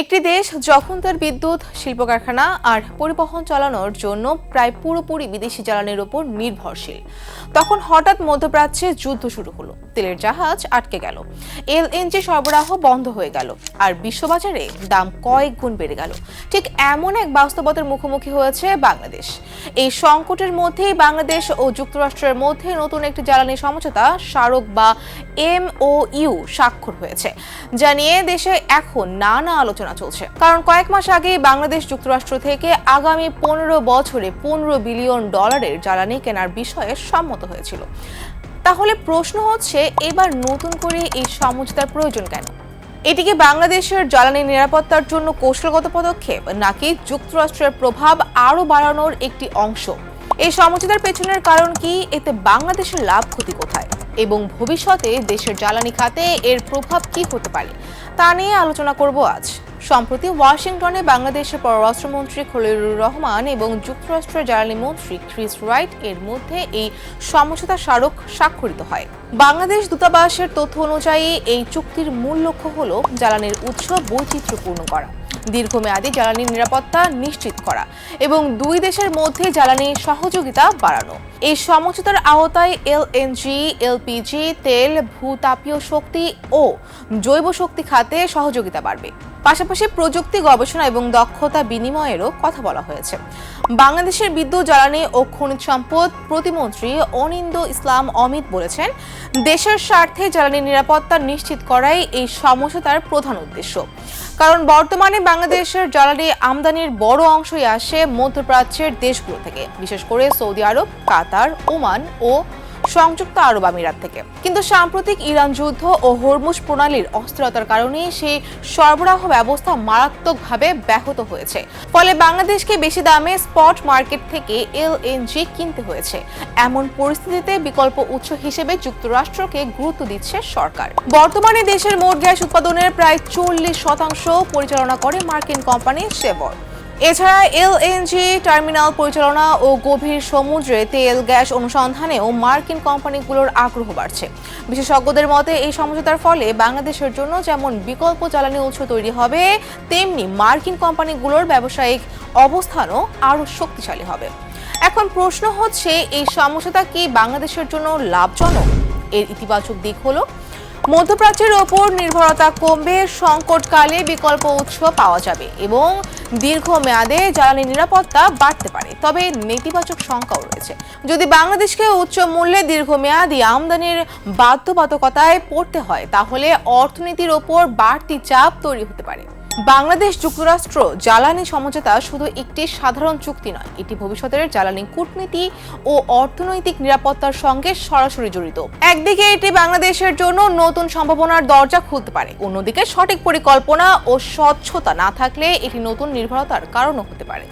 একটি দেশ যখন তার বিদ্যুৎ, শিল্প কারখানা আর পরিবহন চালানোর জন্য প্রায় পুরোপুরি বিদেশি জ্বালানির উপর নির্ভরশীল, তখন হঠাৎ মধ্যপ্রাচ্যে যুদ্ধ শুরু হলো। তেলের জাহাজ আটকে গেল, এলএনজি সরবরাহ বন্ধ হয়ে গেল, আর বিশ্ববাজারে দাম কয়েক গুণ বেড়ে গেল। ঠিক এমন এক বাস্তবতার মুখোমুখি হয়েছে বাংলাদেশ। এই সংকটের মধ্যেই বাংলাদেশ ও যুক্তরাষ্ট্রের মধ্যে নতুন একটি জ্বালানি সমঝোতা স্মারক বা MOU স্বাক্ষর হয়েছে, যা নিয়ে দেশে এখন নানা আলোচনা চলছে। কারণ কয়েক মাস আগে বাংলাদেশ যুক্তরাষ্ট্র থেকে আগামী 15 বছরে $15 বিলিয়ন জ্বালানি কেনার বিষয়ে সম্মত হয়েছিল। তাহলে প্রশ্ন হচ্ছে, এবার নতুন করে এই সমঝোতার প্রয়োজন কেন? এটিকে বাংলাদেশের জ্বালানি নিরাপত্তার জন্য কৌশলগত পদক্ষেপ, নাকি যুক্তরাষ্ট্রের প্রভাব আরও বাড়ানোর একটি অংশ? এই সমঝোতার পেছনের কারণ কি? এতে বাংলাদেশের লাভ ক্ষতি কোথায়? এবং ভবিষ্যতে দেশের জ্বালানি খাতে এর প্রভাব কি হতে পারে, তা নিয়ে আলোচনা করব আজ। সম্প্রতি ওয়াশিংটনে বাংলাদেশের পররাষ্ট্রমন্ত্রী খলিলুর রহমান এবং যুক্তরাষ্ট্রের জ্বালানি মন্ত্রী ক্রিস রাইট এর মধ্যে এই সমঝোতা স্মারক স্বাক্ষরিত হয়। বাংলাদেশ দূতাবাসের তথ্য অনুযায়ী এই চুক্তির মূল লক্ষ্য হল জ্বালানির উৎস বৈচিত্র্যপূর্ণ করা, দীর্ঘমেয়াদী জ্বালানি নিরাপত্তা নিশ্চিত করা এবং দুই দেশের মধ্যে জ্বালানি সহযোগিতা বাড়ানো। এই সমঝোতার আওতায় এলএনজি, এলপিজি, তেল, ভূতাপীয় শক্তি ও জৈব শক্তি খাতে সহযোগিতা বাড়বে। পাশাপাশি প্রযুক্তি, গবেষণা এবং দক্ষতা বিনিময়েরও কথা বলা হয়েছে। বাংলাদেশের বিদ্যুৎ, জ্বালানি ও খনিজ সম্পদ প্রতিমন্ত্রী অনিন্দ্য ইসলাম অমিত বলেছেন, দেশের স্বার্থে জ্বালানি নিরাপত্তা নিশ্চিত করাই এই সমঝোতার প্রধান উদ্দেশ্য। কারণ বর্তমানে বাংলাদেশের জ্বালানি আমদানির বড় অংশই আসে মধ্যপ্রাচ্যের দেশগুলো থেকে, বিশেষ করে সৌদি আরব, কাতার, ওমান ও সংযুক্ত আরব আমিরাত থেকে। কিন্তু সাম্প্রতিক ইরান যুদ্ধ ও হরমুজ প্রণালীর অস্থিরতার কারণে সেই সরবরাহ ব্যবস্থা মারাত্মকভাবে ব্যাহত হয়েছে। ফলে বাংলাদেশকে বেশি দামে স্পট মার্কেট থেকে এলএনজি কিনতে হয়েছে। এমন পরিস্থিতিতে বিকল্প উৎস হিসেবে যুক্তরাষ্ট্রকে গুরুত্ব দিচ্ছে সরকার। বর্তমানে দেশের মোট গ্যাস উৎপাদনের প্রায় 40% পরিচালনা করে মার্কিন কোম্পানি শেভর। এছাড়া এলএনজি টার্মিনাল পরিচালনা ও গভীর সমুদ্রে তেল গ্যাস অনুসন্ধানেও মার্কিন কোম্পানিগুলোর আগ্রহ বাড়ছে। বিশেষজ্ঞদের মতে এই সমঝোতার ফলে বাংলাদেশের জন্য যেমন বিকল্প জ্বালানি উৎস তৈরি হবে, তেমনি মার্কিন কোম্পানিগুলোর ব্যবসায়িক অবস্থানও আরও শক্তিশালী হবে। এখন প্রশ্ন হচ্ছে, এই সমঝোতা কি বাংলাদেশের জন্য লাভজনক? এর ইতিবাচক দিক হলো, মধ্যপ্রাচ্যের ওপর নির্ভরতা কমবে, সংকটকালে বিকল্প উৎস পাওয়া যাবে এবং দীর্ঘমেয়াদে জ্বালানি নিরাপত্তা বাড়তে পারে। তবে নেতিবাচক শঙ্কাও রয়েছে। যদি বাংলাদেশকে উচ্চ মূল্যে দীর্ঘমেয়াদী আমদানির বাধ্যবাধকতায় পড়তে হয়, তাহলে অর্থনীতির ওপর বাড়তি চাপ তৈরি হতে পারে। বাংলাদেশ যুক্তরাষ্ট্র জ্বালানি সমঝোতা শুধু একটি সাধারণ চুক্তি নয়, এটি ভবিষ্যতের জ্বালানি কূটনীতি ও অর্থনৈতিক নিরাপত্তার সঙ্গে সরাসরি জড়িত। একদিকে এটি বাংলাদেশের জন্য নতুন সম্ভাবনার দরজা খুলতে পারে, অন্যদিকে সঠিক পরিকল্পনা ও স্বচ্ছতা না থাকলে এটি নতুন নির্ভরতার কারণও হতে পারে।